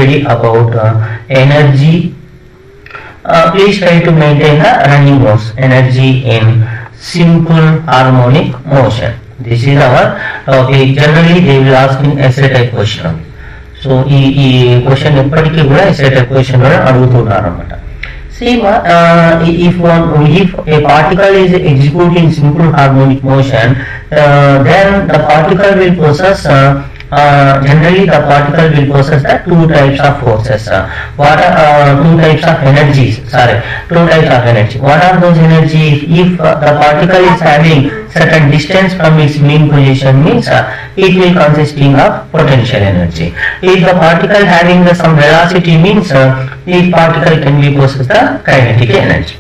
study about energy. Please try to maintain the running notes. Energy in simple harmonic motion. This is our topic. Generally, they will ask in essay type question. So, this question ఎప్పటికీ కూడా essay type question అడుగుతున్నారు అన్నమాట. See, if a particle is executing simple harmonic motion, then the particle will possess generally the particle will possess the two types of forces. What are two types of energies? Two types of energy. What are those energies? If the particle is having certain distance from its mean position, means it will consisting of potential energy. If the particle having some velocity, means this particle can be possess the kinetic energy.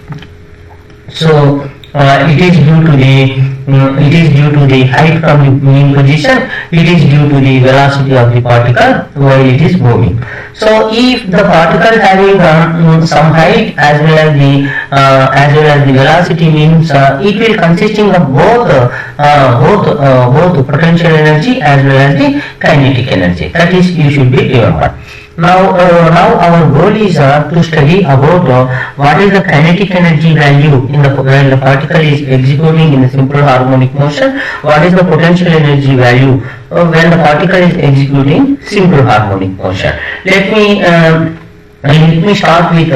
So it is due to the height from the mean position. It is due to the velocity of the particle while it is moving. So if the particle having some height as well as the velocity, means it will consisting of both potential energy as well as the kinetic energy. That is, you should be remembered. Now our goal is to study about what is the kinetic energy value when the particle is executing in a simple harmonic motion. What is the potential energy value when the particle is executing simple harmonic motion? Let me start with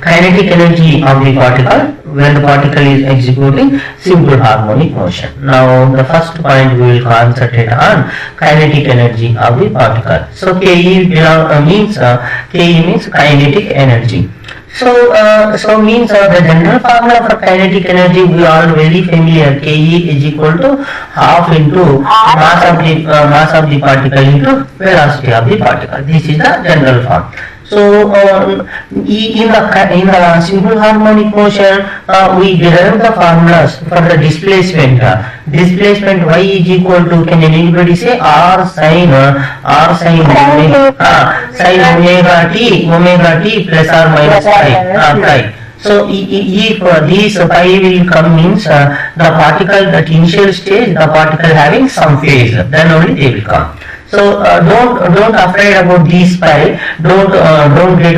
kinetic energy of the particle when the particle is executing simple harmonic motion. Now the first point we will concentrate on kinetic energy of the particle. So Ke means kinetic energy. So means the general formula for kinetic energy we are very familiar. Ke is equal to half into mass of the particle into velocity of the particle. This is the general form. So in the simple harmonic motion, we derive the formulas for the displacement. Displacement y is equal to, can anybody say, r sin omega t plus or minus pi. So if this pi will come, means the particle at initial stage, the particle having some phase, then only they will come. So don't afraid about these pi. Don't get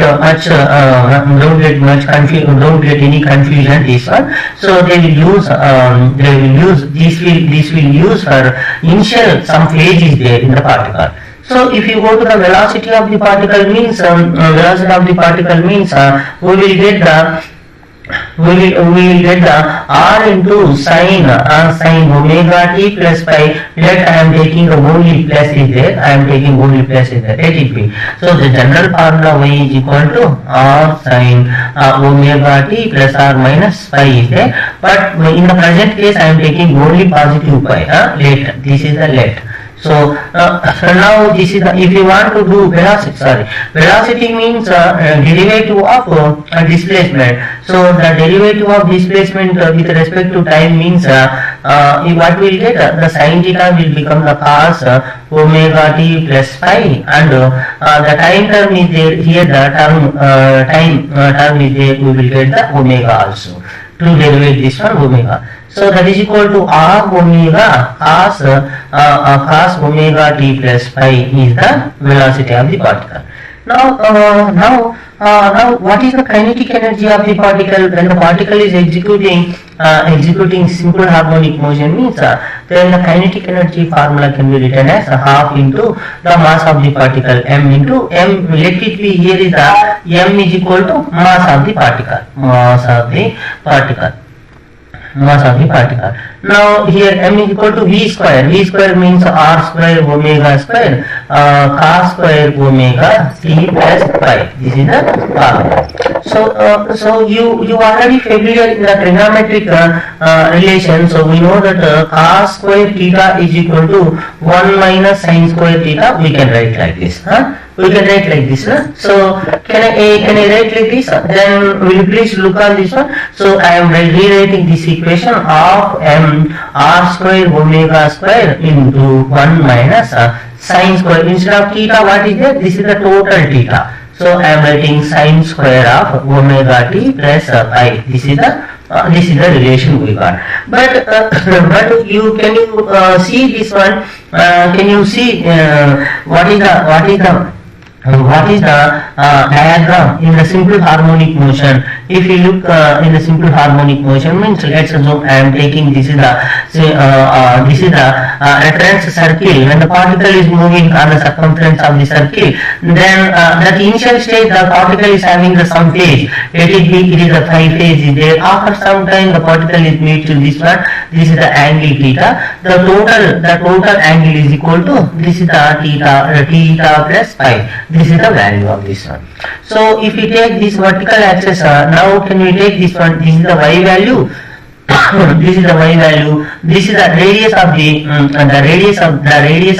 any confusion. This one. So they will use this will use for initial some phase is there in the particle. So if you go to the velocity of the particle, means we will get the r into sin omega t plus pi. Let I am taking only plus is there. Let it be. So the general formula y is equal to r sin omega t plus or minus pi is there. But in the present case, I am taking only positive pi. Let, this is the let. So now this is if you want to do velocity means derivative of displacement. So the derivative of displacement with respect to time means what we will get, the sin theta will become the cos omega t plus pi, and the time term is there. Here the time term is there. We will get the omega also to derivate this one omega. So that is equal to r omega cos omega t plus pi is the velocity of the particle. Now what is the kinetic energy of the particle when the particle is executing simple harmonic motion, means then the kinetic energy formula can be written as half into the mass of the particle, m into m. Let it be, here is the m is equal to mass of the particle. Now here m is equal to v square. V square means r square omega square cos square omega t plus pi. This is the formula. So you already familiar in the trigonometric relation. So we know that cos square theta is equal to 1 minus sin square theta. We can write like this. So can I write like this? Then will you please look on this one. So I am rewriting this equation of m r square omega square into 1 minus sin square. Instead of theta, what is there? This is the total theta. So I am writing sin square of omega t plus pi. This is the relation we got. But you see this one? Can you see what is the what is the diagram in the simple harmonic motion? If you look in the simple harmonic motion, means let's assume I am taking this is the reference circle. When the particle is moving on the circumference of the circle, then that initial stage the particle is having the some phase. It is a phi phase is there. After some time the particle is moved to this one. This is the angle theta. The total angle is equal to this is the theta plus phi. This is the value of this one. So if we take this vertical axis, now can we take this one? This is the y value. This is the y value. This is the radius of the radius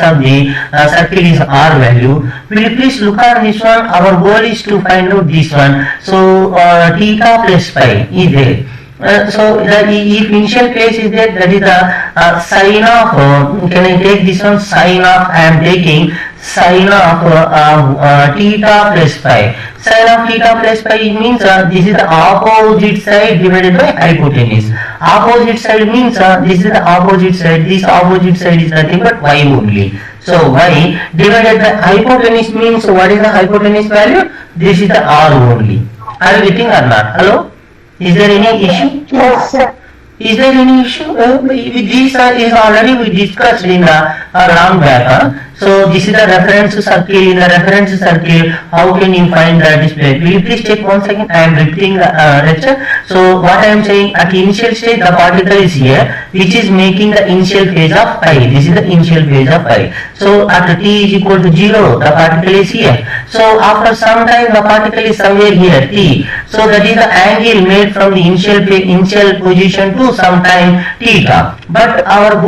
of the circle is r value. Will you please look at this one? Our goal is to find out this one. So theta plus phi is there. So if initial phase is there, that is the sine of, can I take this one? Sine of, I am taking sine of theta plus phi. Sine of theta plus phi means this is the opposite side divided by hypotenuse. Opposite side means this is the opposite side. This opposite side is nothing but y only. So y divided by hypotenuse means what is the hypotenuse value? This is the r only. Are you getting or not? Hello? Is there any issue? Yes, sir. Is there any issue? This is already we discussed in the long back. So this is the reference circle. In the reference circle, how can you find the display? Will you please check one second? I am repeating the lecture. So what I am saying, at the initial stage, the particle is here, which is making the initial phase of phi. This is the initial phase of phi. So at t is equal to 0, the particle is here. So after some time, the particle is somewhere here, t. So that is the angle made from the initial position to some time theta. But our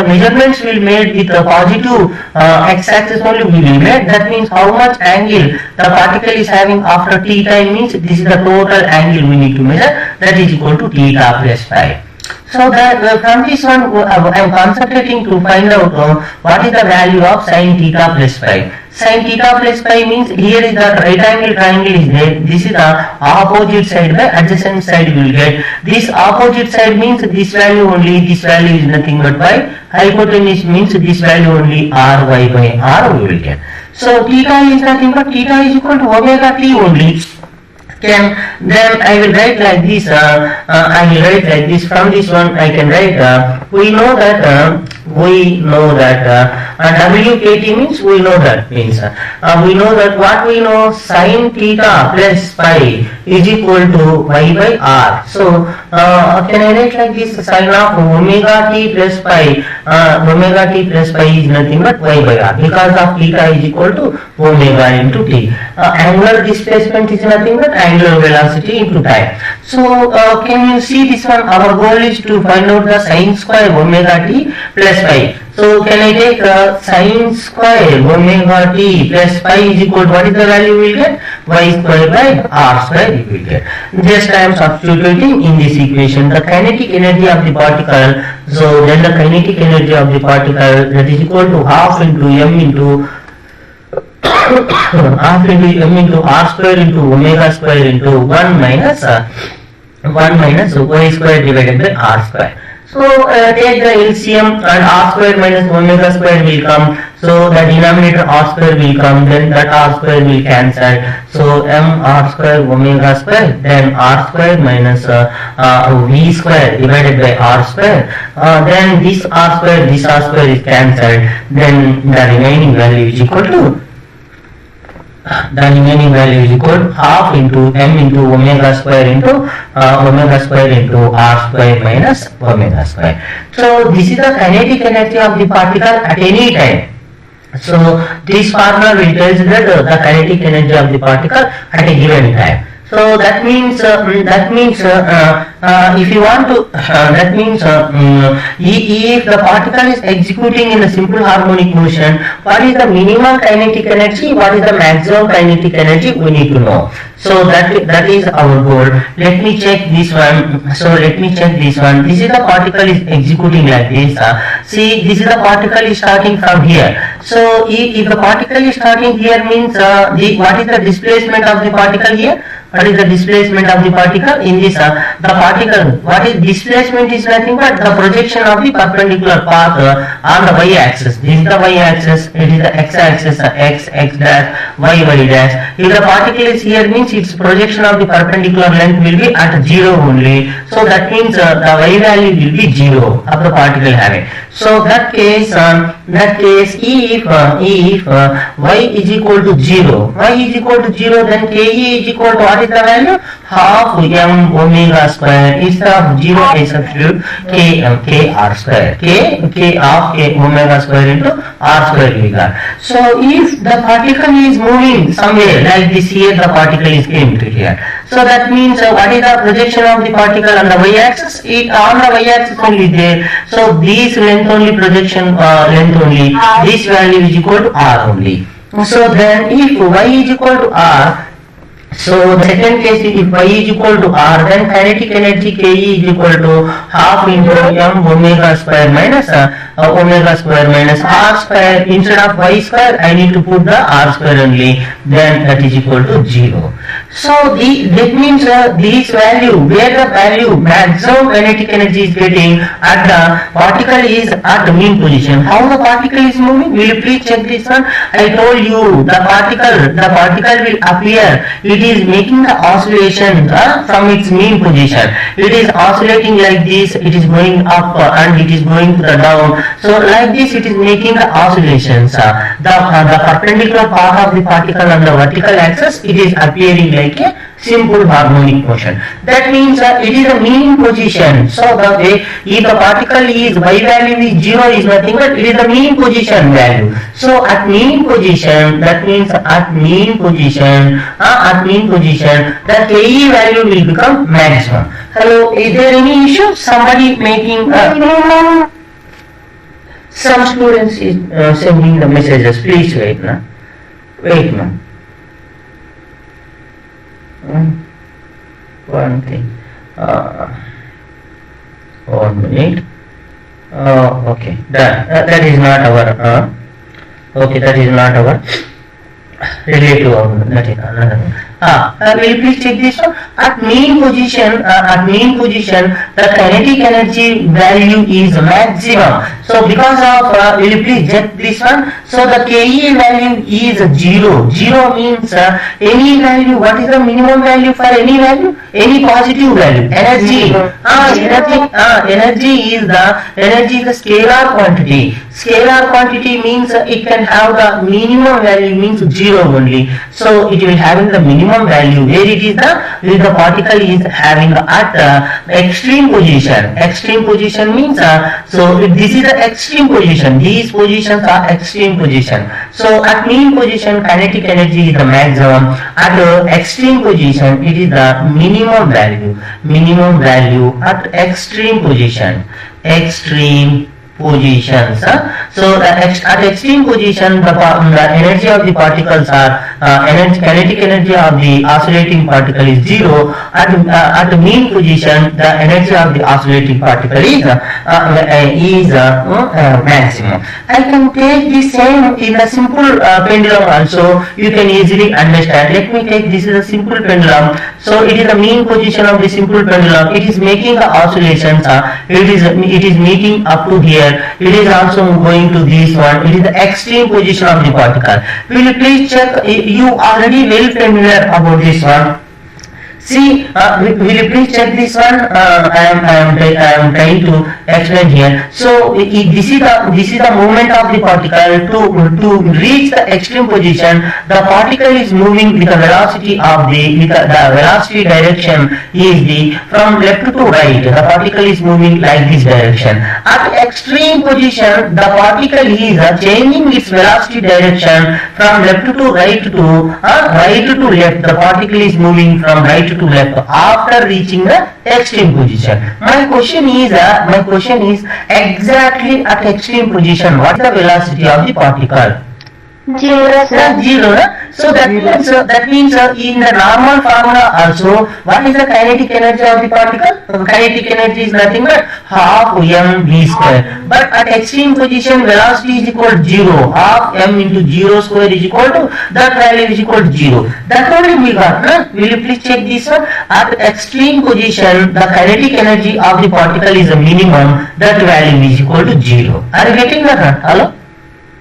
measurements will made with the positive x-axis only we will make. That means how much angle the particle is having after t time means this is the total angle we need to measure. That is equal to theta plus phi. So that from this one I am concentrating to find out what is the value of sin theta plus phi. Sin theta plus phi means here is the right angle triangle is there. This is the opposite side by adjacent side we will get. This opposite side means this value only. This value is nothing but y. Hypotenuse means this value only r y by r we will get. So theta is nothing but theta is equal to omega t only. Then I will write like this. I will write like this. From this one I can write. We know that WKT means we know that means we know that what we know sin theta plus phi is equal to y by r. So can I write like this? Sin of omega t plus phi. Omega t plus phi is nothing but y by r because of theta is equal to omega into t. Angular displacement is nothing but angular velocity into time. So can you see this one? Our goal is to find out the sin square omega t plus phi. So can I take sin square omega t plus phi is equal to what is the value we will get? Y square by r square we will get. Just I am substituting in this equation the kinetic energy of the particle. So then the kinetic energy of the particle that is equal to half into m into half into m into r square into omega square into 1 minus y square divided by r square. So take the LCM and r square minus omega square will come. So the denominator r square will come. Then that r square will cancel. So m r square omega square. Then r square minus v square divided by r square. Then this r square is cancelled. Then the remaining value is equal to half into m into omega square into r square minus omega square. So this is the kinetic energy of the particle at any time. So this formula will tell you that the kinetic energy of the particle at a given time. So that means if you want to if the particle is executing in a simple harmonic motion, what is the minimum kinetic energy, what is the maximum kinetic energy we need to know. So that is our goal. Let me check this one. So let me check this one. This is the particle is executing like this. See, this is the particle is starting from here. So if the particle is starting here means what is the displacement of the particle here? What is the displacement of the particle in this the particle? What is displacement is nothing but the projection of the perpendicular path on the y-axis. This is the y-axis. It is the x-axis, x dash, y dash. If the particle is here means its projection of the perpendicular length will be at 0 only. So that means the y value will be 0 of the particle having. So that case if y is equal to 0, then Ke is equal to what is the value? Half m omega square. Instead of 0 I substitute k r square. K of k omega square into r square we got. So if the particle is moving somewhere like this, here the particle is came to here. So that means what is the projection of the particle on the y-axis? It on the y-axis only there. So this length only projection length only. This value is equal to r only. So then if y is equal to r, so the second case if y is equal to r, then kinetic energy Ke is equal to half into m omega square minus omega square minus r square. Instead of y square I need to put the r square only, then that is equal to 0. So that means this value, where the value maximum kinetic energy is getting at the particle is at the mean position. How the particle is moving? Will you please check this one? I told you the particle will appear. It is making the oscillation from its mean position. It is oscillating like this. It is going up and it is going to the down. So like this it is making the oscillations. The perpendicular path of the particle on the vertical axis, it is appearing like a simple harmonic motion. That means it is a mean position. So the way if the particle is y value is 0 is nothing but it is the mean position value. So at mean position, that means at mean position the Ke value will become maximum. Hello, is there any issue? Somebody making some students is sending the messages. Please wait na. One thing. 1 minute. Okay, that is not our. Okay, that is not our relative. That is another one. Will you please check this one? At mean position, the kinetic energy value is maximum. So because of, will you please check this one? So the Ke value is 0. 0 means any value. What is the minimum value for any value? Any positive value. Energy. Energy is the scalar quantity. Scalar quantity means it can have the minimum value means 0 only. So it will having the minimum value where it is the particle is having at the extreme position. Extreme position means so this is the extreme position. These positions are extreme position. So at mean position kinetic energy is the maximum. At extreme position it is the minimum value. Minimum value at extreme position. Extreme positions. So at extreme position the energy of the particles are kinetic energy of the oscillating particle is 0. At the mean position the energy of the oscillating particle is maximum. I can take the same in a simple pendulum also. You can easily understand. Let me take this is a simple pendulum. So it is the mean position of the simple pendulum. It is making the oscillations. It is meeting up to here. It is also going to this one. It is the extreme position of the particle. Will you please check? You already well familiar about this one. See, will you please check this one? I am trying to explain here. So this is the movement of the particle to reach the extreme position. The particle is moving with the velocity of the velocity direction is the from left to right. The particle is moving like this direction. At extreme position, the particle is changing its velocity direction from left to right to left. The particle is moving from right to left after reaching the extreme position. My question is exactly at extreme position what is the velocity of the particle? Zero, sir. Zero. So that means in the normal formula also, what is the kinetic energy of the particle? Kinetic energy is nothing but half mv square. But at extreme position, velocity is equal to 0. Half m into 0 square is equal to, that value is equal to 0. That only we got. No? Will you please check this one? At extreme position, the kinetic energy of the particle is a minimum. That value is equal to 0. Are you getting that? Hello?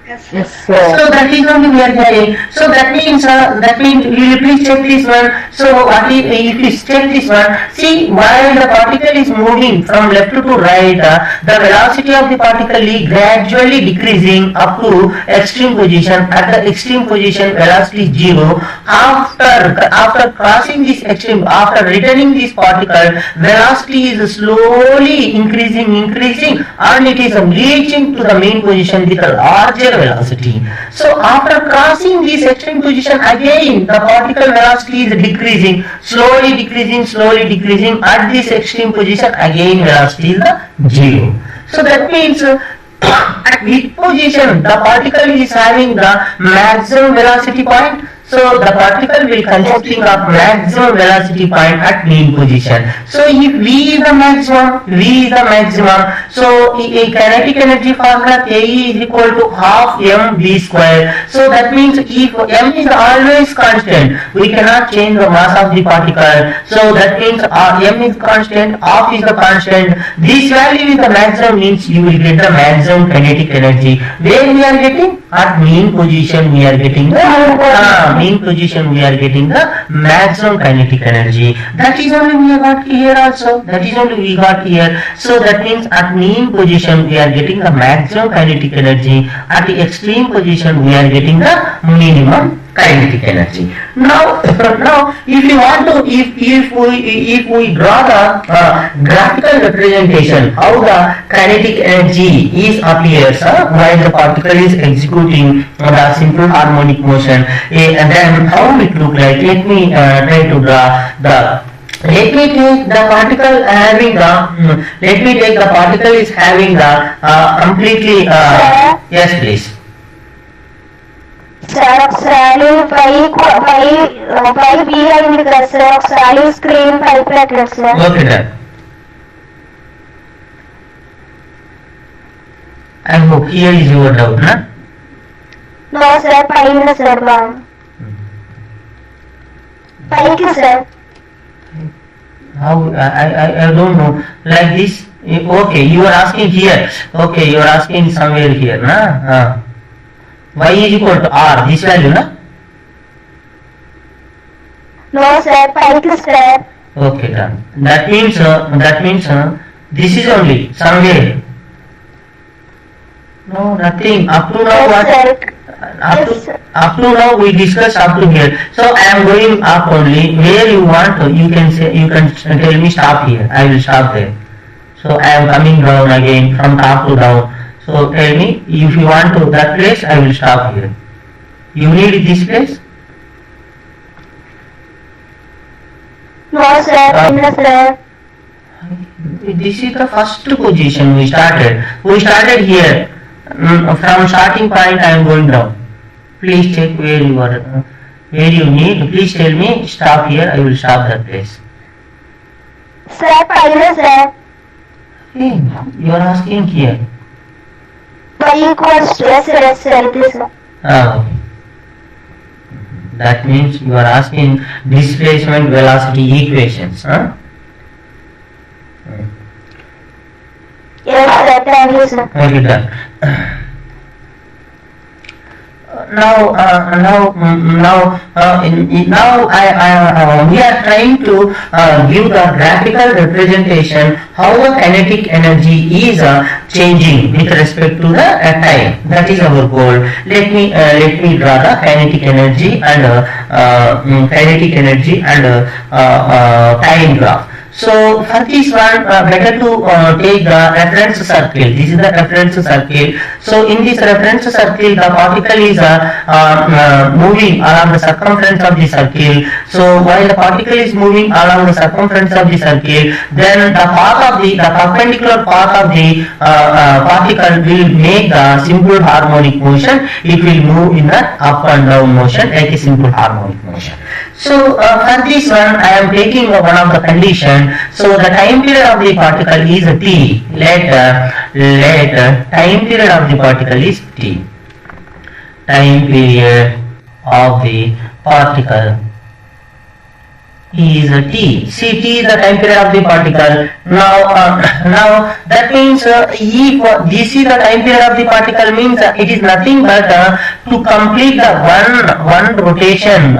Yes, sir. So that is only we are getting. So that means will you please check this one? So if you check this one, see while the particle is moving from left to right, the velocity of the particle is gradually decreasing up to extreme position. At the extreme position, velocity is 0. After crossing this extreme, after returning this particle, velocity is slowly increasing, and it is reaching to the main position with a larger velocity. So after crossing this extreme position, again the particle velocity is decreasing, slowly decreasing. At this extreme position, again velocity is 0. So that means at which position the particle is having the maximum velocity point? So the particle will consisting of maximum velocity point at mean position. So if V is the maximum, so a kinetic energy formula K is equal to half mv square. So that means if m is always constant, we cannot change the mass of the particle. So that means m is constant, half is the constant. This value is the maximum, means you will get the maximum kinetic energy. Where we are getting? At mean position we are getting the maximum kinetic energy. That is only we got here also. So that means at mean position we are getting the maximum kinetic energy. At the extreme position we are getting the minimum kinetic energy. Now if you want to, if we draw the graphical representation how the kinetic energy is appears while the particle is executing the simple harmonic motion, and then how it look like. Let me try to draw the. Let me take the particle having the. Let me take the particle is having the completely. Yes, please. Sir ఒకసారి పై B అయింది కదా sir, ఒకసారి screen పై పెట్టలేదు sir. Okay sir. I hope here is your doubt, na? No sir, పైన sir బాగా పైకి sir. How I don't know. Like this. Okay, you are asking here. Okay, you are asking somewhere here, na? Y is equal to R. This value, na? No sir, పైకి sir. Okay, done. That means this is only somewhere. No, nothing. Up to now, what? Up to now we discussed up to here. So I am going up only. Where you want, you can say, you can tell me stop here. I will stop there. So I am coming down again from top to down. So tell me, if you want to that place, I will stop here. You need this place? No sir, no sir. This is the first position we started. We started here. From starting point I am going down. Please check where you are. Where you need. Please tell me stop here. I will stop that place. Sir, పైన sir. Hey, you are asking here. Y equals to S అయితే sir. Okay. That means you are asking displacement velocity equations, huh? Yes sir, thank you sir. Okay, done. Now we are trying to give the graphical representation how the kinetic energy is changing with respect to the time. That is our goal. Let me draw the kinetic energy and time graph. So for this one, better to take the reference circle. This is the reference circle. So in this reference circle, the particle is moving along the circumference of the circle. So while the particle is moving along the circumference of the circle, then the path of the perpendicular path of the particle will make the simple harmonic motion. It will move in the up and down motion like a simple harmonic motion. So for this one, I am taking one of the condition. So the time period of the particle is t. Let time period of the particle is t. Time period of the particle is t. See, t is the time period of the particle. Now that means if this is the time period of the particle, means it is nothing but to complete the one rotation.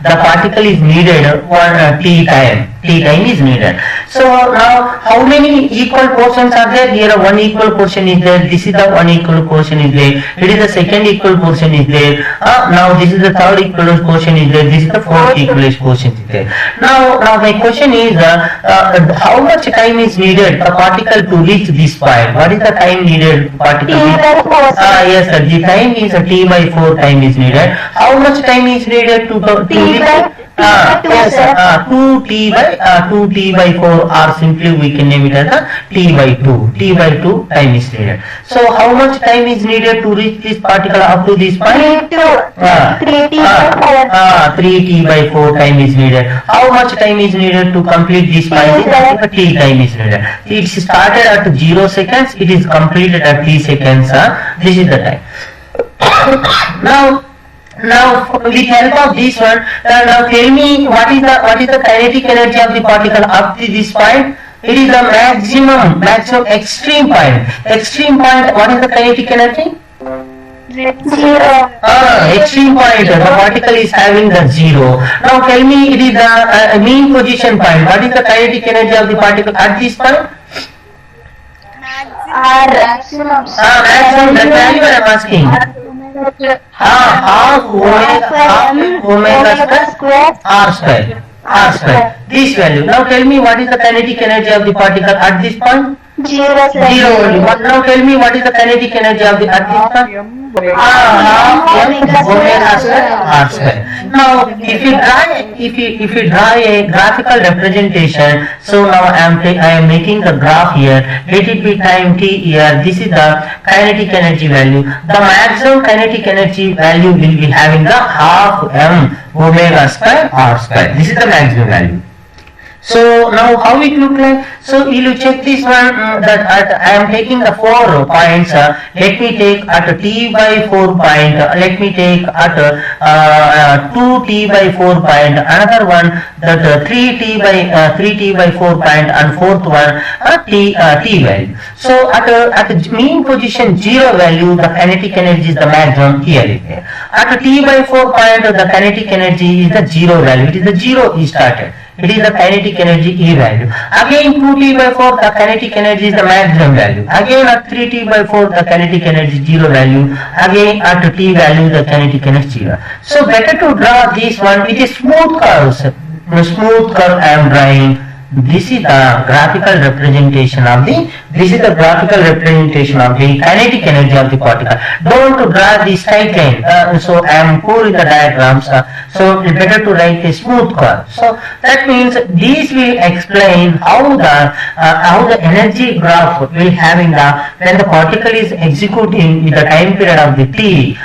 The particle is needed one t time. T time is needed. So now how many equal portions are there? Here one equal portion is there. This is the one equal portion is there. It is the second equal portion is there. Now this is the third equal portion is there. This is the fourth equal portion is there. Now my question is how much time is needed the particle to reach this point? What is the time needed particle? Yes sir, the time is t by 4 time is needed. How much time is needed to reach? Yes sir, 2t by 4, or simply we can name it as t by 2. T by 2 time is needed. So how much time is needed to reach this particle up to this point? 3t by 4 time is needed. How much time is needed to complete this point? T time is needed. It started at 0 seconds. It is completed at 3 seconds. This is the time. Now with help of this one, now tell me what is the kinetic energy of the particle up to this point? It is the maximum extreme point. Extreme point, what is the kinetic energy? 0. Extreme point, the particle is having the 0. Now tell me, it is the mean position point. What is the kinetic energy of the particle at this point? Maximum. Maximum, that value I am asking. Half omega square r square. This value. Now tell me what is the kinetic energy of the particle at this point? 0 only. Now tell me what is the kinetic energy of the at this point? Omega square r square. Now if you draw a graphical representation, so now I am making the graph here. Let it be time t here. This is the kinetic energy value. The maximum kinetic energy value will be having the half m omega square r square. This is the maximum value. So now how it look like? So you will check this one, that I am taking the 4 points. Let me take at t by 4 point. Let me take at 2t by 4 point. Another one, that 3t by 4 point, and fourth one t value. So at the mean position 0 value, the kinetic energy is the maximum here. At t by 4 point, the kinetic energy is the 0 value. It is the 0 is started. It is the kinetic energy E value. Again 2t by 4, the kinetic energy is the maximum value. Again at 3t by 4, the kinetic energy 0 value. Again at t value, the kinetic energy 0. So better to draw this one. It is smooth curves. Smooth curve I am drawing. This is the graphical representation of the kinetic energy of the particle. Don't draw the straight line. So I am poor in the diagrams. So it's better to write a smooth curve. So that means these will explain how the energy graph will having when the particle is executing with the time period of the t,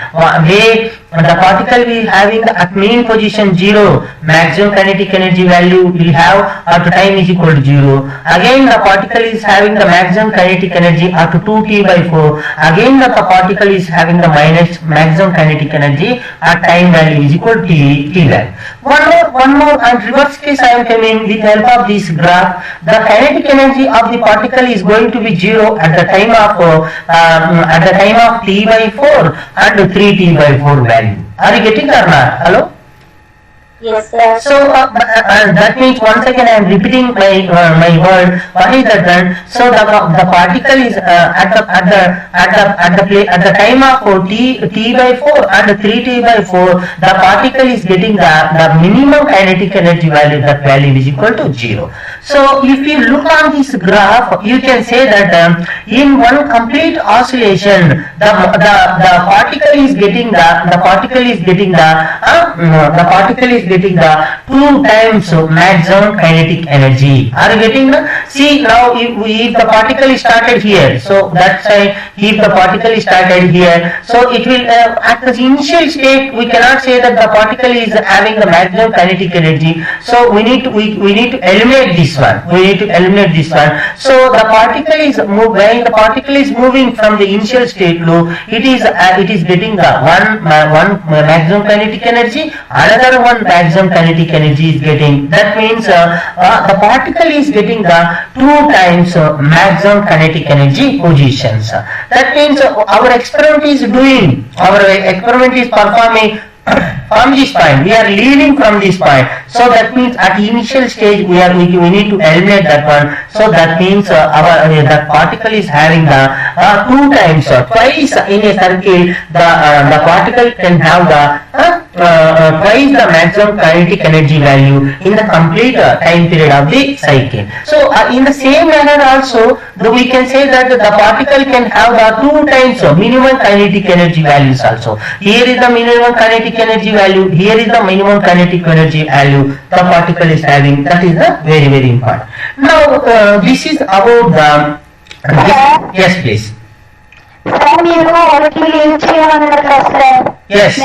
the particle will having the at mean position 0, maximum kinetic energy value will have at time is equal to 0. Again the particle is having the maximum kinetic energy at 2t by 4. Again the particle is having the minus maximum kinetic energy at time value is equal to t value. One more and reverse case I am telling with help of this graph. The kinetic energy of the particle is going to be 0 at the time of t by 4 and 3t by 4 value. Are you getting or not? Hello? Yes, sir. So that means once again I am repeating my word. What is that then? So the particle is at the time of t by 4 and 3t by 4, the particle is getting the minimum kinetic energy value. That value is equal to 0. So if you look on this graph, you can say that in one complete oscillation, the particle is getting the 2 times maximum kinetic energy. Are you getting the? See now, if the particle is started here, so that's why if the particle is started here, so it will at the initial state we cannot say that the particle is having the maximum kinetic energy. So we need to eliminate this one. So the particle is when the particle is moving from the initial state low, it is getting the one maximum kinetic energy, another one maximum kinetic energy is getting. That means the particle is getting the 2 times maximum kinetic energy positions. That means our experiment is performing from this point. We are leading from this point. So that means at the initial stage we need to eliminate that one. So that means that particle is having the 2 times twice in a circle. The particle can have the twice the maximum kinetic energy value in the complete time period of the cycle. So in the same manner also, we can say that the particle can have the 2 times minimum kinetic energy values also. Here is the minimum kinetic energy value, here is the minimum kinetic energy value the particle is having. That is the very, very important. Now this is about the yes please. Yes.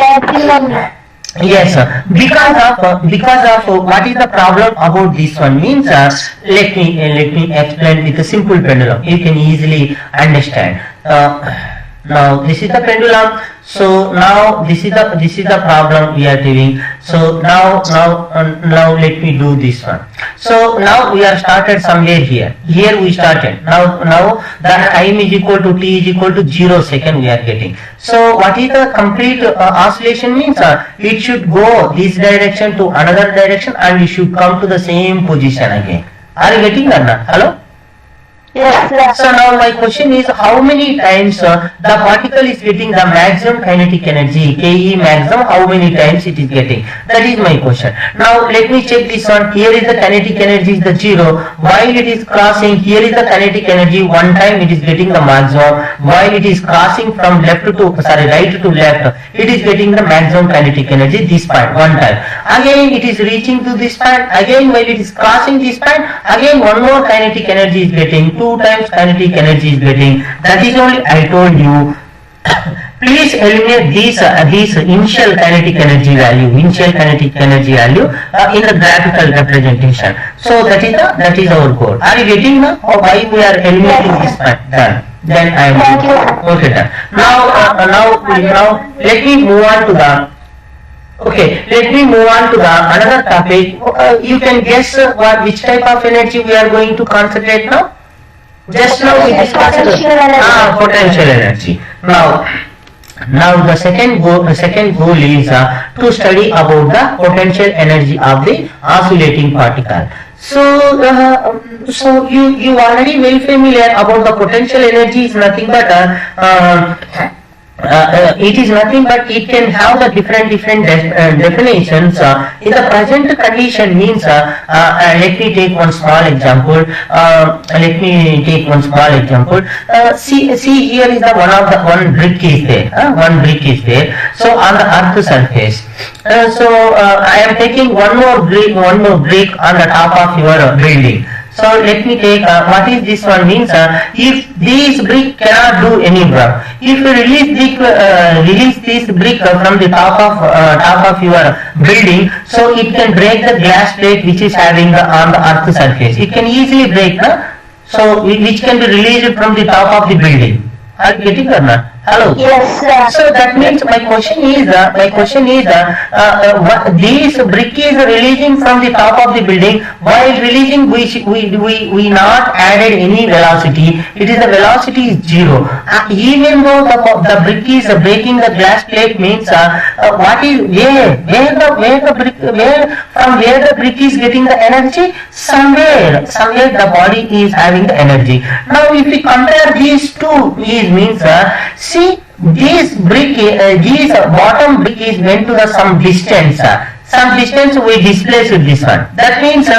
Yes, sir. Because of what is the problem about this one means, let me explain with a simple pendulum. You can easily understand. Now this is the pendulum. So now this is the problem we are doing. So now let me do this one. So now we are started somewhere here. Here we started. Now the time is equal to t is equal to 0 second we are getting. So what is the complete oscillation means? It should go this direction to another direction and we should come to the same position again. Are you getting that now? Hello? Yes, sir. So now my question is, how many times the particle is getting the maximum kinetic energy, Ke maximum, how many times it is getting? That is my question. Now let me check this one. Here is the kinetic energy is the 0. While it is crossing, here is the kinetic energy. One time it is getting the maximum. While it is crossing from right to left, it is getting the maximum kinetic energy. This point, one time. Again it is reaching to this point. Again while it is crossing this point, again one more kinetic energy is getting. 2 times kinetic energy is getting. That is only I told you. Please eliminate this initial kinetic energy value in the graphical representation. So that is our goal. Are you getting now? Or why we are eliminating this point? Done. Then I am okay. Done. Now let me move on to the. Okay, let me move on to the another topic. You can guess which type of energy we are going to concentrate now. Just now we discussed potential energy. Now the second goal is to study about the potential energy of the oscillating particle. So you already very familiar about the potential energy is nothing but it is nothing but it can have the different definitions. In the present condition means let me take one small example. See here is the one brick is there. So on the earth surface. I am taking one more brick on the top of your building. So let me take what is this one means. If this brick cannot do any work, if you release this brick from the top of your building, so it can break the glass plate which is having on the earth surface. It can easily break, so which can be released from the top of the building. Are you getting or not? Hello. Yes, sir. So that means my question is this brick is releasing from the top of the building. While releasing, we not added any velocity. It is the velocity is zero. Even though the brick is breaking the glass plate, means what is where the brick from where the brick is getting the energy? Somewhere the body is having the energy. Now if we compare these two, it means see this brick, this bottom brick is went to the some distance. Some distance we displace with this one. That means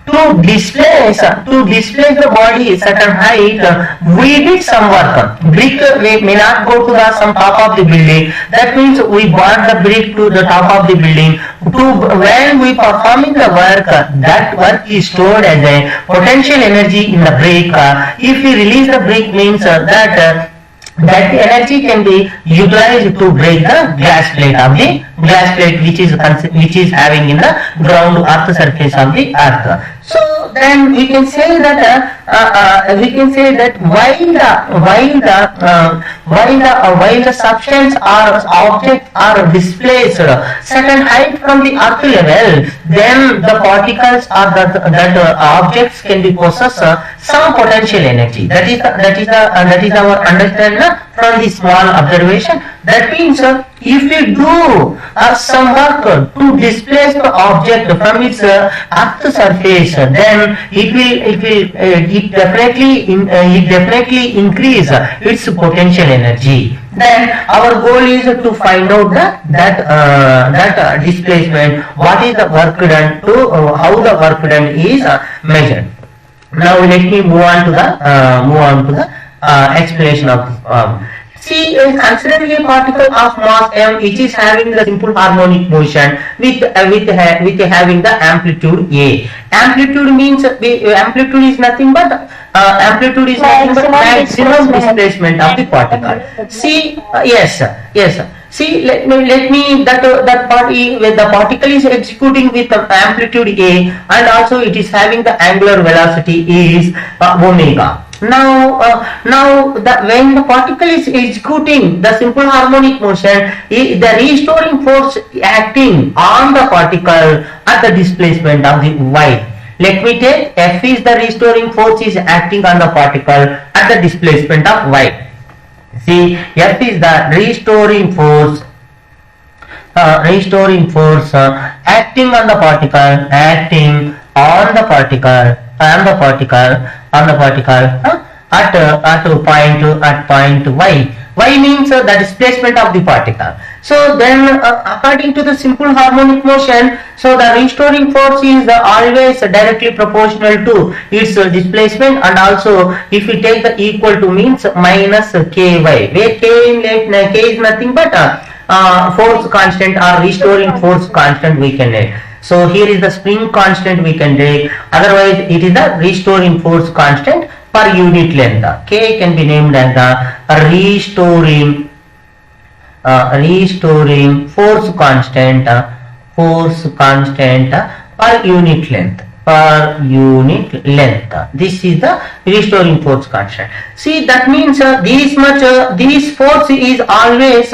to displace the body a certain height, we did some work. Brick may not go to the some top of the building. That means we brought the brick to the top of the building. When we performing the work, that work is stored as a potential energy in the brick. If we release the brick, means that energy can be utilized to break the glass plate which is having in the ground earth surface of the earth. So then we can say that while the substance or object are displaced certain height from the earth level, then the particles or that objects can be possess some potential energy. That is our understanding from the small observation. That means if we do some work to displace the object from its earth surface, then it definitely increase its potential energy. Then our goal is to find out that displacement, what is the work done, to how the work done is measured. Now let me move on to the explanation of see, considering a particle of mass m which is having the simple harmonic motion with having the amplitude a. Amplitude means amplitude is nothing but maximum displacement of the particle. See, yes. See, let me that part where the particle is executing with the amplitude a, and also it is having the angular velocity is omega. Now when the particle is executing the simple harmonic motion, the restoring force acting on the particle at the displacement of the y. Let me take F is the restoring force is acting on the particle at the displacement of y. See, F is the restoring force acting on the particle, at point y. Y means the displacement of the particle. So then according to the simple harmonic motion, so the restoring force is always directly proportional to its displacement, and also if we take the equal to means minus ky, where k is nothing but force constant or restoring force constant we can take. So here is the spring constant we can take, otherwise it is the restoring force constant per unit length. K can be named as the restoring force constant per unit length. This is the restoring force constant. See, that means this force is always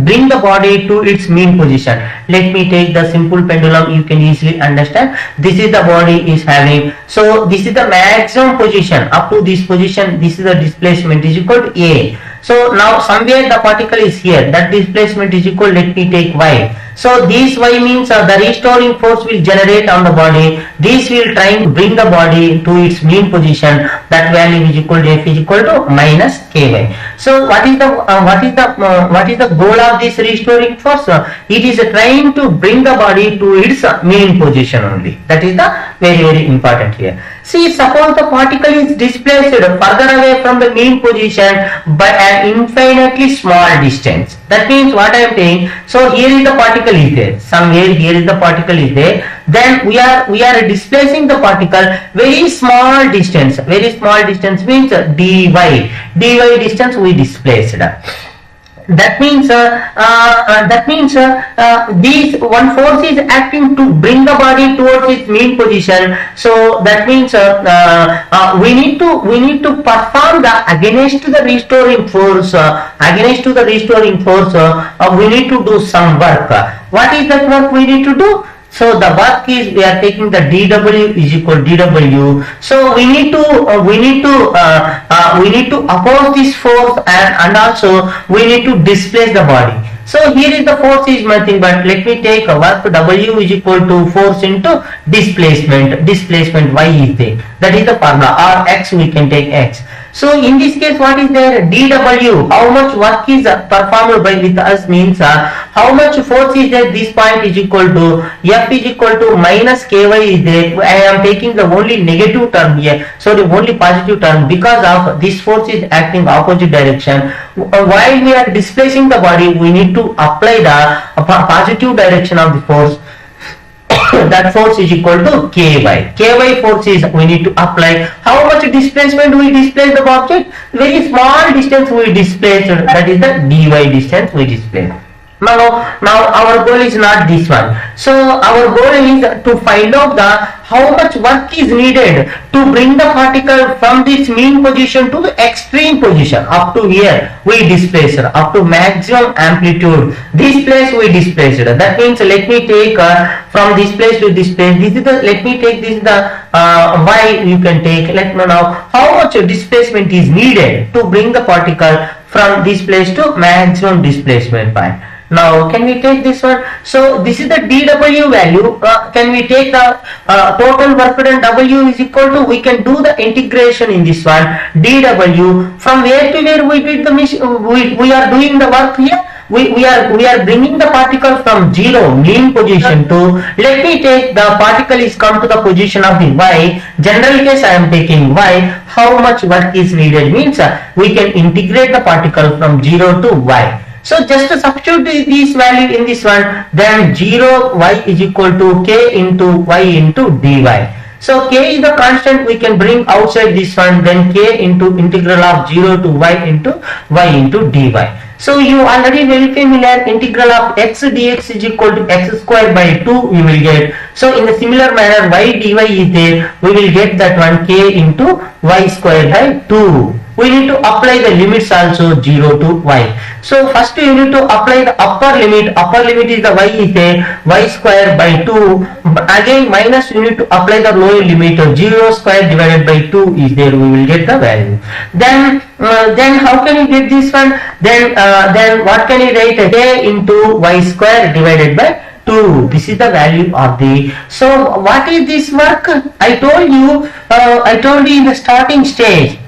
bring the body to its mean position. Let me take the simple pendulum, you can easily understand. This is the body is having, so this is the maximum position. Up to this position, this is the displacement is equal to a. So now somewhere the particle is here, that displacement is equal, let me take y. So this y means the restoring force will generate on the body. This will try to bring the body to its mean position. That value is equal to F is equal to minus ky. So what is the goal of this restoring force? It is trying to bring the body to its mean position only. That is the very important here. See, suppose the particle is displaced further away from the mean position by an infinitely small distance. That means what I am saying, so here is the particle is there, somewhere here is the particle is there, then we are displacing the particle very small distance means dy distance we displaced. These one force is acting to bring the body towards its mean position. So that means we need to perform the against the restoring force. We need to do some work. What is that work we need to do? So the work is, we are taking the dW is equal dW. So we need to oppose this force, and also we need to displace the body. So here is the force is nothing but, let me take a work W is equal to force into displacement Y is there. That is the formula, or X, we can take X. So in this case, what is there? dW, how much work is performed by with us, means how much force is there. This point is equal to F is equal to minus Ky is there. I am taking the only negative term here, so the only positive term, because of this force is acting opposite direction. While we are displacing the body, we need to apply the positive direction of the force. That force is equal to Ky. Ky force is we need to apply. How much displacement we displace the object? Very small distance we displace. That is the dy distance we displace. Now our goal is not this one. So our goal is to find out how much work is needed to bring the particle from this mean position to the extreme position. Up to here we displace it, up to maximum amplitude. This place we displace it. That means, let me take from this place to this place. This is the, let me take this is the y you can take. Let me know how much displacement is needed to bring the particle from this place to maximum displacement point. Now can we take this one? So this is the dW value. Can we take the total work done? W is equal to, we can do the integration in this one, dW from where to where we did the we are doing the work here. We are bringing the particle from 0 mean position to, let me take the particle is come to the position of the y. General case I am taking y. How much work is needed, means we can integrate the particle from 0 to y. So just to substitute this value in this one, then 0 y is equal to k into y into dy. So k is the constant, we can bring outside this one, then k into integral of 0 to y into dy. So you already very familiar, integral of x dx is equal to x square by 2 we will get. So in a similar manner, y dy is there, we will get that one, k into y square by 2. We need to apply the limits also, 0 to y. So first you need to apply the upper limit is the y is there, y square by 2. Again minus, you need to apply the lower limit of 0 square divided by 2 is there, we will get the value. Then how can you get this one? Then what can you write? K into y square divided by 2. This is the value of the. So what is this work? I told you in the starting stage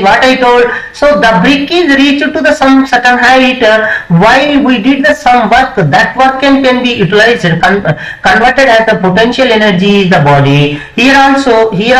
what I told. So the brick is reached to the some certain height while we did the some work. That work can be utilized, converted as the potential energy is the body. Here also we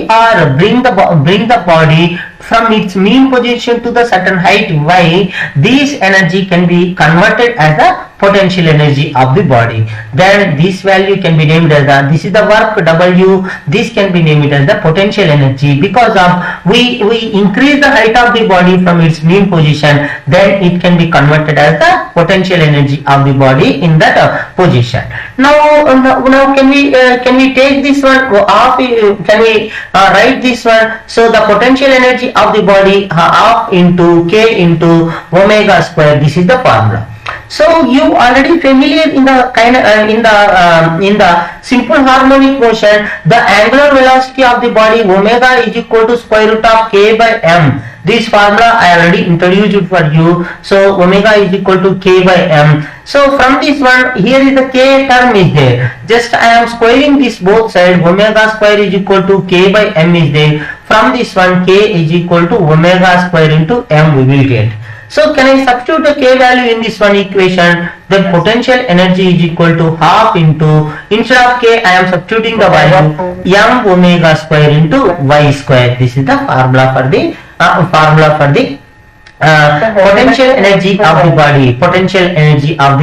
are bring the body from its mean position to the certain height y. This energy can be converted as a potential energy of the body. Then this value can be named as this is the work W. This can be named as the potential energy, because of we increase the height of the body from its mean position, then it can be converted as the potential energy of the body in that position. Now can we take this one off? Can we write this one? So the potential energy of the body half into k into omega square. This is the formula. So you already familiar in the in the simple harmonic motion, the angular velocity of the body omega is equal to square root of k by m. This formula I already introduced it for you. So omega is equal to k by m. So from this one, here is the k term is there. Just I am squaring this both sides. Omega square is equal to k by m is there. From this one, k is equal to omega square into m we will get. So can I substitute the k value in this one equation? The potential energy is equal to half into, instead of k I am substituting the value m omega square into y square. This is the formula for the potential energy of the body. Potential energy of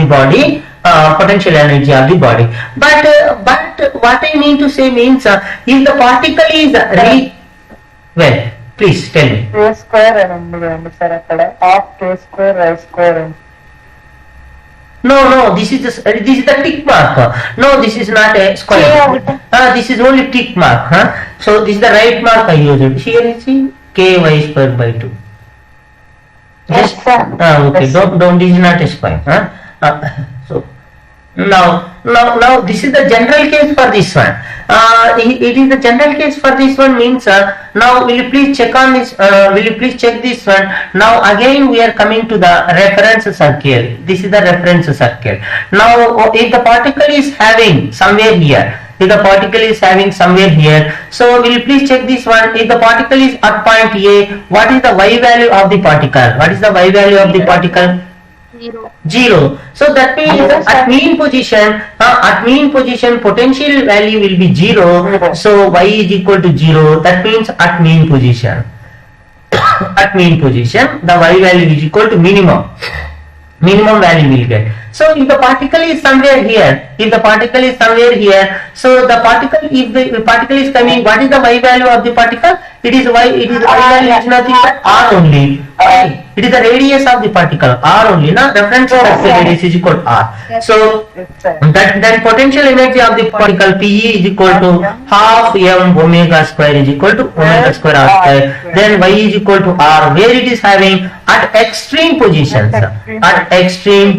the body. But what I mean to say means if the particle is Please tell me. K square అని ఉంది కదండి sir అక్కడ half K square y square అని. No, this is the tick mark. No, this is not a square. This is only tick mark. So this is the right mark I used. Here you see K y square by 2. Yes, sir. Okay. Yes. Don't. This is not a square. So now this is the general case for this one. It is the general case for this one means now will you please check on this? Will you please check this one? Now again we are coming to the reference circle. This is the reference circle. Now if the particle is having somewhere here. If the particle is having somewhere here, so will you please check this one? If the particle is at point A, what is the y value of the particle? What is the y value of the particle? 0. So that means at mean position potential value will be 0. So y is equal to 0. That means at mean position. At mean position, the y value is equal to minimum value will get. So if the particle is somewhere here, so the particle if the particle is coming, what is the y value of the particle? It is y value is nothing but r only. It is the radius of the particle r only. Now reference circle radius is equal to r. So that potential energy of the particle Pe is equal to half m omega square is equal to omega square r square. Then y is equal to r, where it is having at extreme positions. At extreme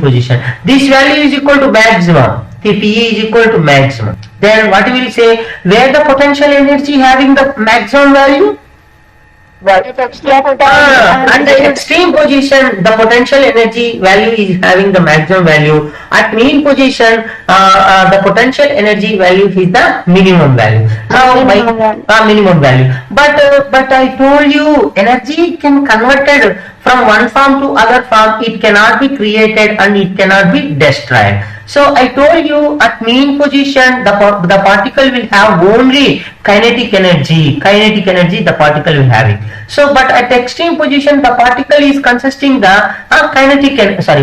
position. This value is equal to maximum. The Pe is equal to maximum. Then what we will say, where the potential energy having the maximum value? At the extreme position, the potential energy value is having the maximum value. At mean position, the potential energy value is the minimum value. Minimum value. But I told you, energy can converted from one form to other form. It cannot be created and it cannot be destroyed. So I told you at mean position the particle will have only kinetic energy the particle will have it. So but at extreme position the particle is consisting the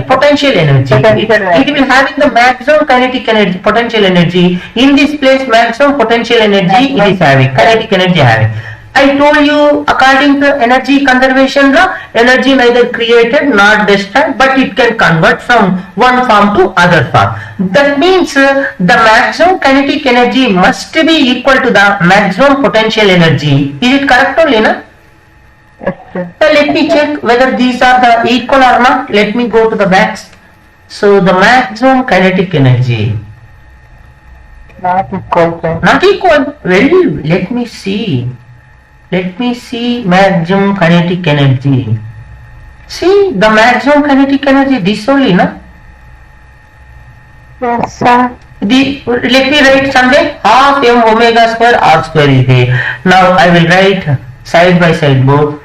potential energy. It will having the maximum kinetic energy, potential energy. In this place maximum potential energy it is having, kinetic energy having. I told you according to energy conservation law, energy neither created nor destroyed, but it can convert from one form to other form. That means the maximum kinetic energy must be equal to the maximum potential energy. Is it correct only, na? Let me check whether these are the equal or not. Let me go to the backs. So the maximum kinetic energy. Not equal. Not equal. Well, let me see maximum kinetic energy. See the maximum kinetic energy, this only, na? Yes, sir. Let me write somewhere half m omega square r square is there. Now I will write side by side both.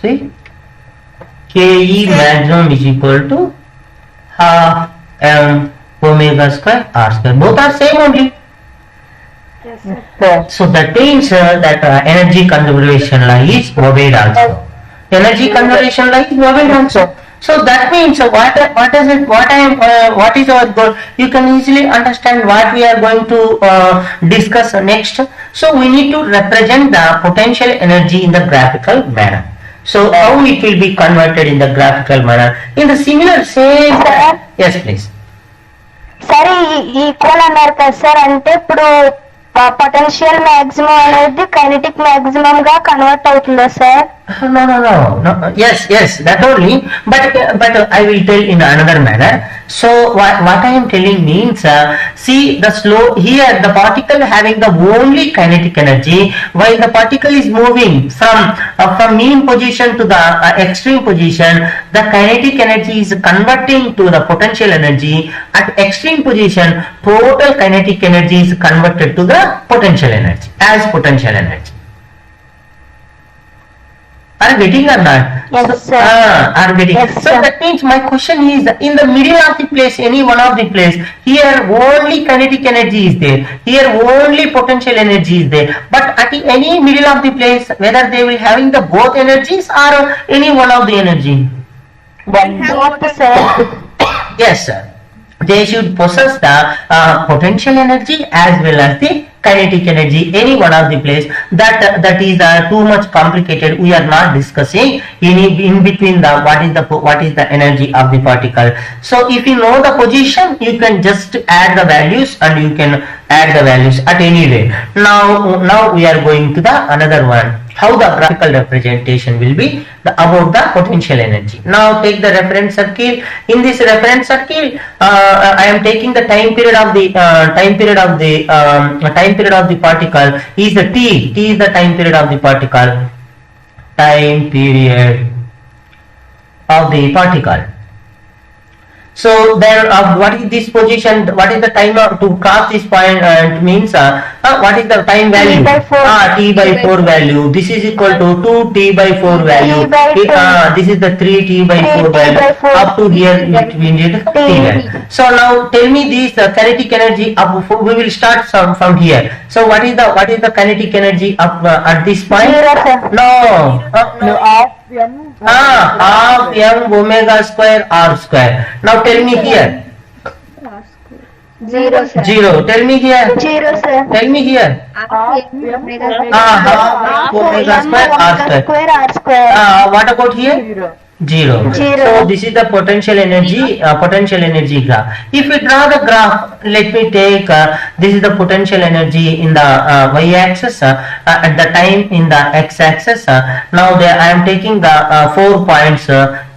See, Ke maximum is equal to half m omega square r square. Both are same only. So that means that energy conservation law is obeyed also. Energy conservation law is obeyed also. So that means what is our goal? You can easily understand what we are going to discuss next. So we need to represent the potential energy in the graphical manner. So how it will be converted in the graphical manner? In the similar same. Yes, please. సరే equal అన్నారు కదా sir, అంటే ఇప్పుడు potential maximum అనేది kinetic maximum గా convert అవుతుందా sir? No. Yes, that only. But I will tell in another manner. So what I am telling means, see the slow here the particle having the only kinetic energy, while the particle is moving from mean position to the extreme position, the kinetic energy is converting to the potential energy. At extreme position, total kinetic energy is converted to the potential energy as potential energy. Are you getting or not? Yes, sir. Are getting. Yes, So sir. that means my question is, in the middle of the place, any one of the place, here only kinetic energy is there. Here only potential energy is there. But at any middle of the place, whether they will having the both energies or any one of the energy. Both, sir. Yes, sir. they should possess the potential energy as well as the kinetic energy, any one of the place. That is too much complicated. We are not discussing in between the what is the energy of the particle. So if you know the position, you can just add the values, and you can add the values at any way. Now we are going to the another one, how the graphical representation will be about the potential energy. Now take the reference circle. In this reference circle, I am taking the time period of the particle is the t. T is the time period of the particle. Time period of the particle. So then what is this position, what is the time to cross this point, means what is the time value? T by 4. T by 4 value. This is equal to 2t by 4 value. T by 2. This is the 3t by 4 3t value. by 4. Up to here we need t value. So now tell me this kinetic energy we will start from here. So what is the kinetic energy at this point? Zero, sir. No. No, half m. Half m omega square r square. Now tell me here. Zero, sir. 0. Tell me here. Zero, sir. Tell me here. Half m. Half omega square r square. R square. What about here? 0. 0. Zero. So this is the potential energy graph. If we draw the graph, let me take this is the potential energy in the y-axis, at the time in the x-axis. Now there I am taking the 4 points.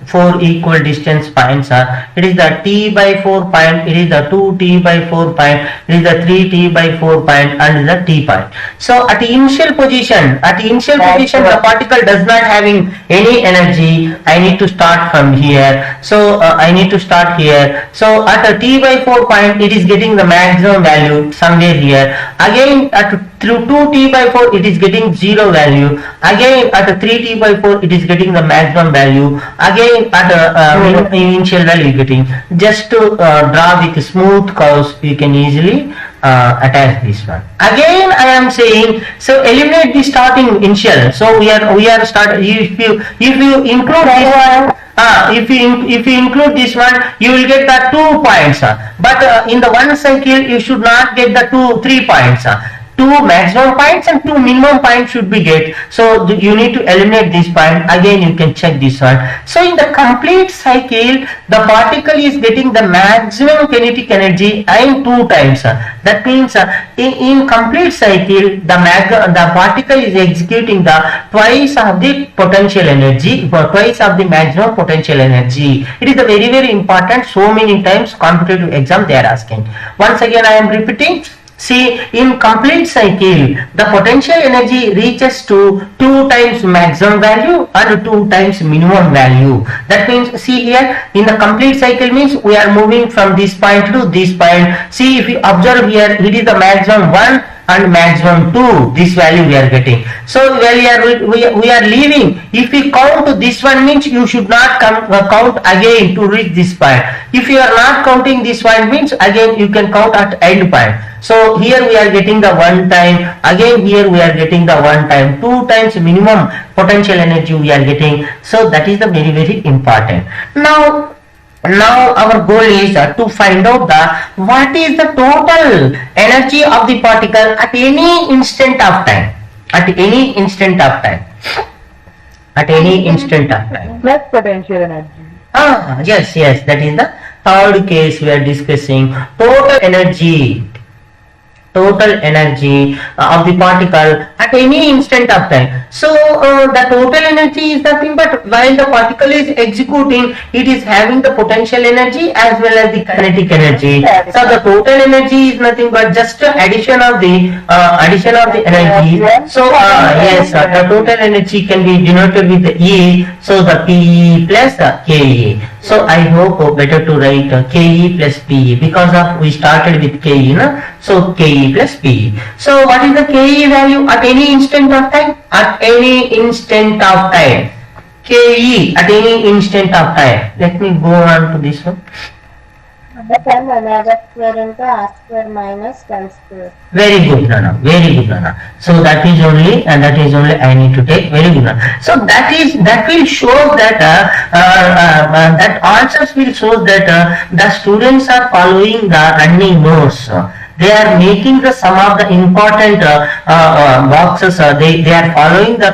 4 equal distance points. It is the t by 4 point, it is the 2t by 4 point, it is the 3t by 4 point, and the t point. So at the initial position, the particle does not having any energy. I need to start from here. So I need to start here. So at a t by 4 point, it is getting the maximum value somewhere here. Again through 2t by 4, it is getting 0 value. Again at a 3t by 4, it is getting the maximum value. Again at initial value getting. Just to draw with smooth curves, you can easily attach this one. Again I am saying, so eliminate the starting initial. So we are start. If you include this one, if you include this one, you will get the 2 points. But in the one cycle, you should not get the 3 points. 2 maximum points and 2 minimum points should be get. So you need to eliminate this point. Again you can check this one. So in the complete cycle, the particle is getting the maximum kinetic energy in 2 times. That means in complete cycle, the particle is executing the twice of the potential energy, twice of the maximum potential energy. It is a very, very important. So many times competitive exam they are asking. Once again I am repeating. See, in complete cycle, the potential energy reaches to 2 times maximum value and 2 times minimum value. That means, see here, in the complete cycle means we are moving from this point to this point. See, if you observe here, it is the maximum 1 and maximum 2, this value we are getting. So we are leaving. If we count this one, means you should not count again to reach this point. If you are not counting this one, means again you can count at end point. So here we are getting the 1 time, again here we are getting the 1 time, 2 times minimum potential energy we are getting. So that is the very, very important. Now our goal is to find out what is the total energy of the particle at any instant of time. At any instant of time. At any instant of time. Plus potential energy. Yes, that is the third case we are discussing. Total energy of the particle at any instant of time. So the total energy is nothing but while the particle is executing, it is having the potential energy as well as the kinetic energy. So the total energy is nothing but just addition of the energy. So yes, the total energy can be denoted with the E. So the PE plus the KE. So I hope better to write KE plus PE because of we started with KE, no? So KE plus PE. So what is the KE value at any instant of time? At any instant of time. KE at any instant of time. Let me go on to this one. M omega square into R square minus 1 square. Very good, Nana. Very good, Nana. So that is only, and that is only I need to take. Very good, Nana. So that will show that that answers will show that the students are following the running notes. They are making the some of the important boxes. They are following the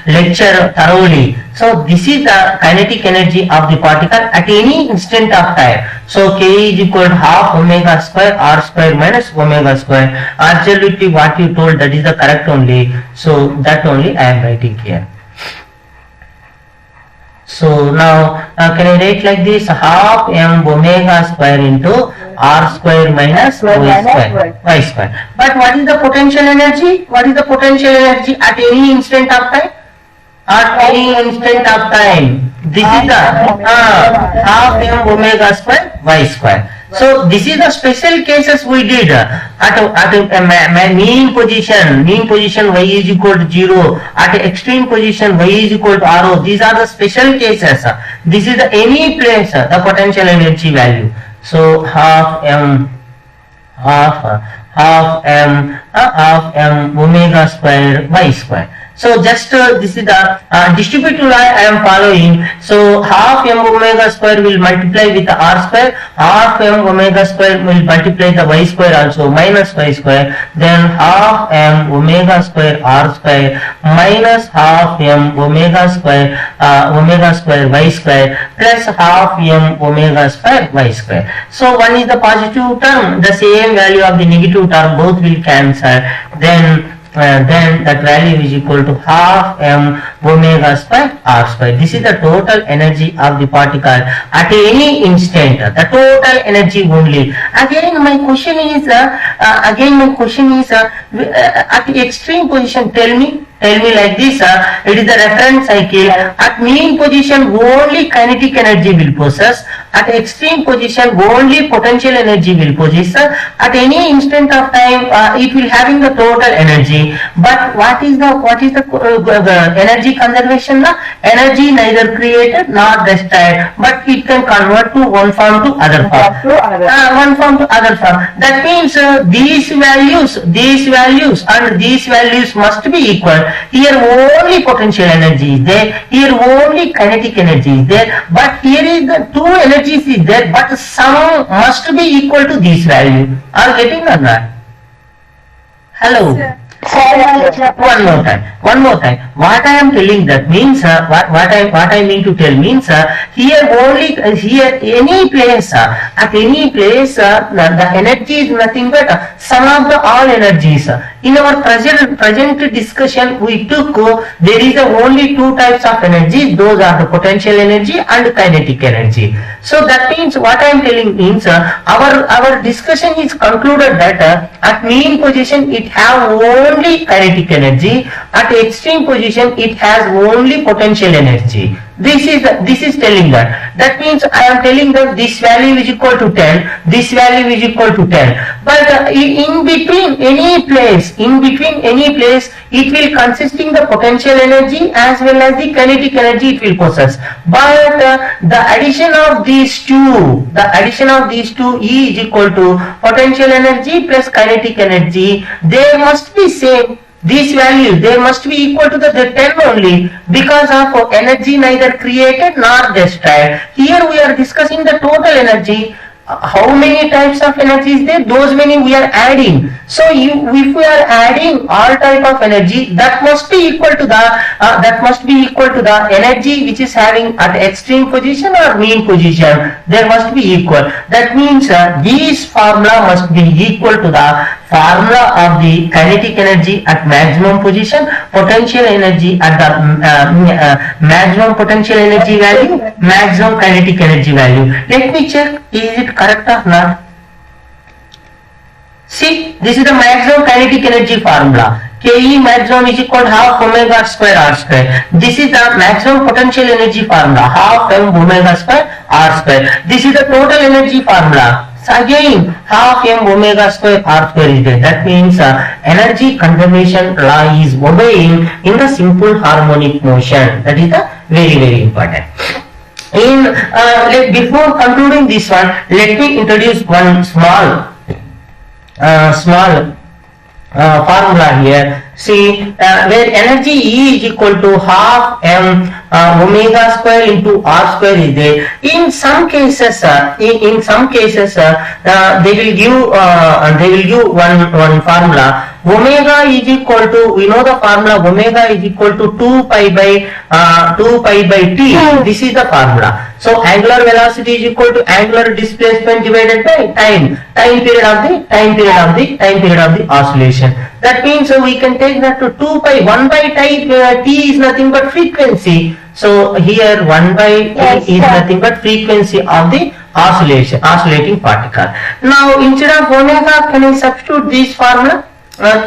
lecture thoroughly. So this is the kinetic energy of the particle at any instant of time. So K is equal to half omega square R square minus omega square. Absolutely what you told, that is the correct only. So that only I am writing here. So now can I write like this, half m omega square into R square minus y square. But what is the potential energy? What is the potential energy at any instant of time? At any instant of time. This is the half m omega square y square. So this is the special cases we did at mean position y is equal to 0, at extreme position y is equal to RO. These are the special cases. This is the any place the potential energy value. So half m omega square y square. So just this is the distributive law I am following. So half m omega square will multiply with the r square, half m omega square will multiply the y square also, minus y square, then half m omega square r square minus half m omega square y square plus half m omega square y square. So one is the positive term, the same value of the negative term, both will cancel. Then that value is equal to half m omega square r square. This is the total energy of the particle at any instant, the total energy only. Again my question is at the extreme position, tell me like this, it is the reference cycle. At mean position only kinetic energy will possess, at extreme position only potential energy will possess. At any instant of time it will having the total energy. But what is the energy conservation? Energy neither created nor destroyed, but it can convert to one form to other form. One form to other form. That means these values and these values must be equal. Here only potential energy is there, here only kinetic energy is there, but here is the two energies is there, but sum must be equal to this value. Are you getting or not? Hello. One more time. What I am telling that means what I mean to tell means here only here any place at any place the energy is nothing but sum of the all energies. In our present discussion we took there is only two types of energy. Those are the potential energy and kinetic energy. So that means what I am telling means our discussion is concluded that at mean position it have only kinetic energy, at extreme position it has only potential energy. This is telling that. That means I am telling that this value is equal to 10, this value is equal to 10. But in between any place, it will consisting the potential energy as well as the kinetic energy it will possess. But the addition of these two E is equal to potential energy plus kinetic energy. They must be same. These values, they must be equal to the 10 only, because of energy neither created nor destroyed. Here we are discussing the total energy. How many types of energy is there? Those many we are adding. So if we are adding all type of energy, that must be equal to the energy which is having at extreme position or mean position. There must be equal. That means this formula must be equal to the formula of the kinetic energy at maximum position, potential energy at the maximum potential energy value, maximum kinetic energy value. Let me check, is it correct or not? See, this is the maximum kinetic energy formula. Ke maximum is equal to half omega square r square. This is the maximum potential energy formula, half m omega square r square. This is the total energy formula. So again, half m omega square r square is there. That means energy conservation law is obeying in the simple harmonic motion. That is the very important. Before concluding this one, let me introduce one small formula here. See, where energy E is equal to half m omega square into r square is there. In some cases, they will give one formula. Omega is equal to, we know the formula, omega is equal to 2 pi by t. This is the formula. So angular velocity is equal to angular displacement divided by time period of the oscillation. That means we can take that to 2 pi 1 by t is nothing but frequency. So here 1 by t is nothing but frequency of the oscillating particle. Now instead of omega, can I substitute this formula?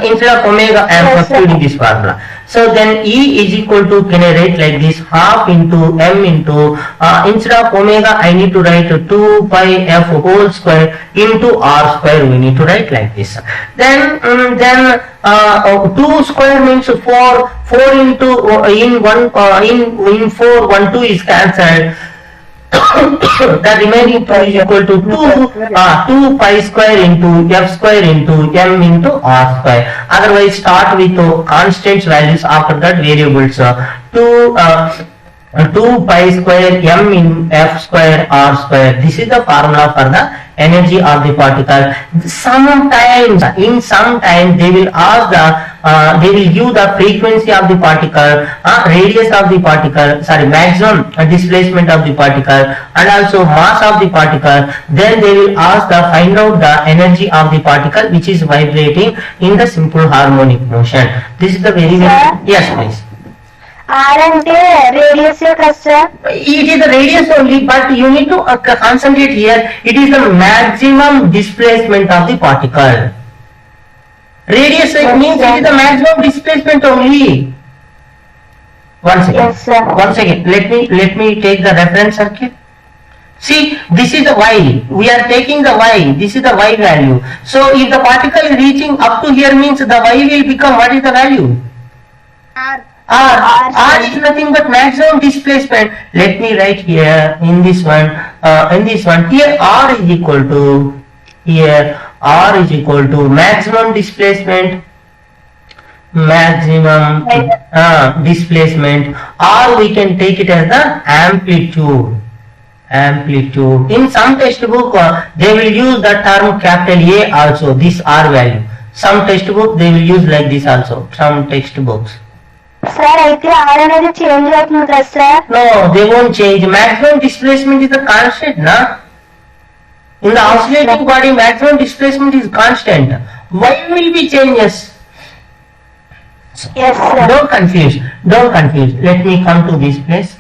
Instead of omega, I am substituting this formula. So then E is equal to, can I write like this, half into m into, instead of omega I need to write 2 pi f whole square into r square, we need to write like this. Then 2 square means 4 into in 4 1 2 is cancelled. The remaining 2 is equal to 2 pi square into f square into m into r square. Otherwise start with constants values, after that variables. 2 pi square m in f square r square. This is the formula for the energy of the particle. Sometimes they will ask they will give the frequency of the particle, radius of the particle, maximum displacement of the particle, and also mass of the particle. Then they will ask find out the energy of the particle which is vibrating in the simple harmonic motion. This is the very yes please. R అంటే radius కదా sir? It is the radius only, but you need to concentrate here. It is the maximum displacement of the particle. Radius means it is the maximum displacement only. One second. Yes, sir. One second. Let me take the reference circuit. See, this is the y. We are taking the y. This is the y value. So if the particle is reaching up to here, means the y will become, what is the value? R is nothing but maximum displacement. Let me write here in this one. Here R is equal to maximum displacement. Or we can take it as the amplitude. In some textbook they will use the term capital A also, this R value. Some textbook they will use like this also. Some textbooks. Sir అయితే R అనేది change అవుతుంది కదా sir? No, they won't change. Maximum displacement is the constant, na? In the oscillating body, maximum displacement is constant. Why will be changes? Yes sir. Don't confuse. Let me come to this place.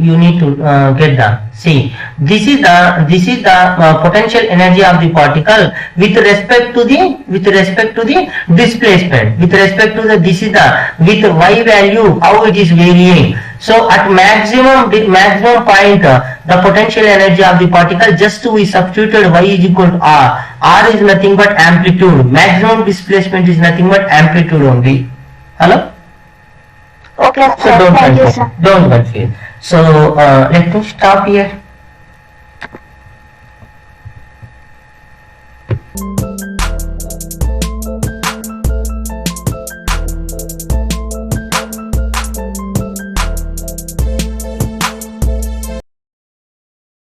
You need to get the, see, this is the potential energy of the particle with respect to the displacement. This is the with y value, how it is varying. So at maximum point the potential energy of the particle, just we substituted y is equal to r is nothing but amplitude. Maximum displacement is nothing but amplitude only. Hello? Okay So sir. Thank you sir. don't confuse. So let me stop here.